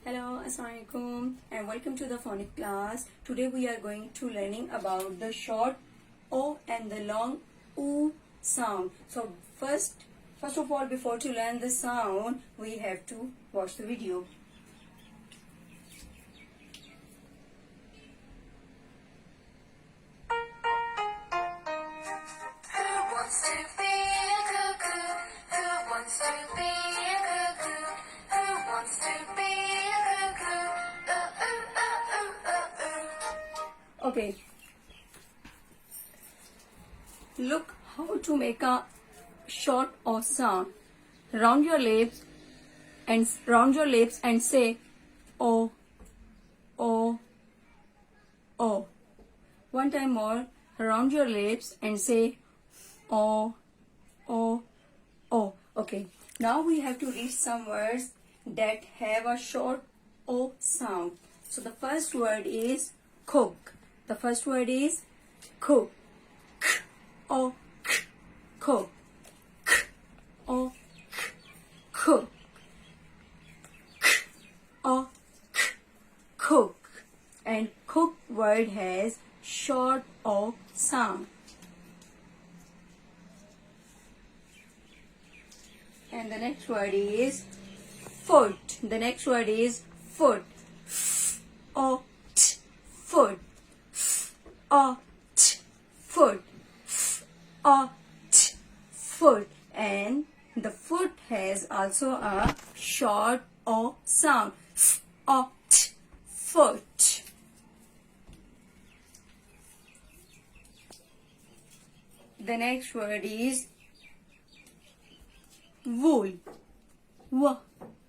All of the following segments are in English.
Hello, Assalamualaikum and welcome to the phonics class. Today we are going to learning about the short O and the long U sound. So first of all, before to learn the sound, we have to watch the video. Okay, look how to make a short O sound. Round your lips and say O, O, O. One time more, round your lips and say O, O, O. Okay, now we have to read some words that have a short O sound. So the first word is cook. The first word is cook. K, O, k, cook. K, O, k, cook. K, O, k, cook. And cook word has short O sound. And the next word is foot. The next word is foot. F, O, t, foot. F, O, t, foot. F, O, t, foot. And the foot has also a short O sound. F, O, t, foot. The next word is wool. W,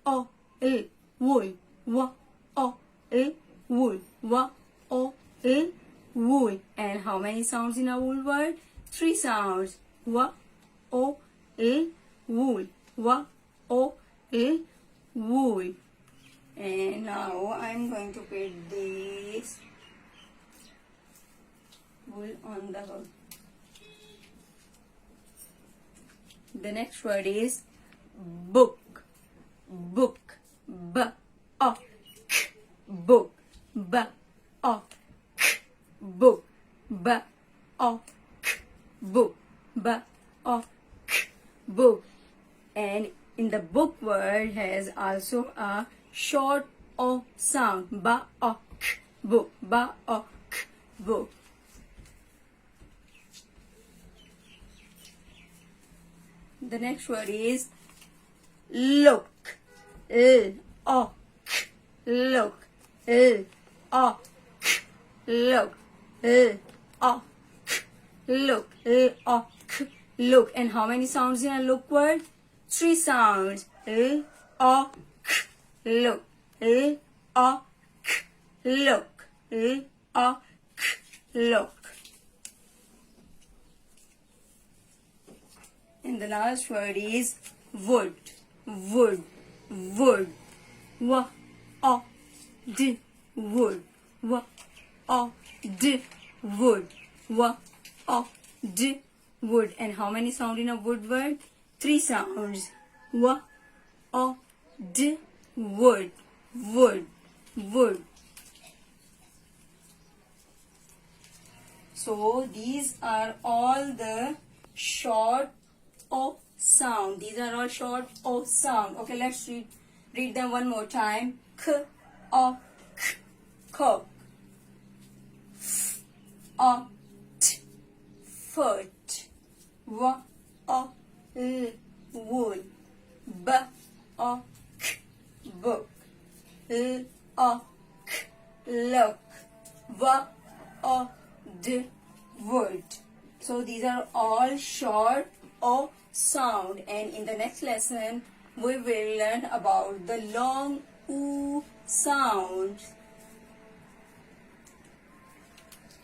O, L, wool. W, O, L, wool. W, O, L, wool. And how many sounds in a wool word? 3 sounds. W, O, L, wool. W, O, L, wool. And now I'm going to put this wool on the hook. The next word is book. Book. B, O, k, book. B, O, k, book. B, O, k, book. B, O, k, book. And in the book word has also a short O sound. B, O, k, book. B, O, k, book. The next word is look. L, O, k, look. L, O, k, look. L, O, k, look. L, O, k, look. And how many sounds in a look word? 3 sounds. L, O, k, look. L, O, k, look. L, O, k, look. And the last word is wood. Wood. Wood. W, O, D, wood. W, O, D, wood. W, O, D, wood. And how many sounds in a wood word? 3 sounds. W, O, D, wood. Wood. Wood. So these are all the short O sound. These are all short O sound. Okay, let's read them one more time. K, O, k, cook. F, O, t, foot. W, O, L, wool. B, O, k, book. L, O, k, look. W, O, D, wood. So these are all short O sound, and in the next lesson we will learn about the long U sound.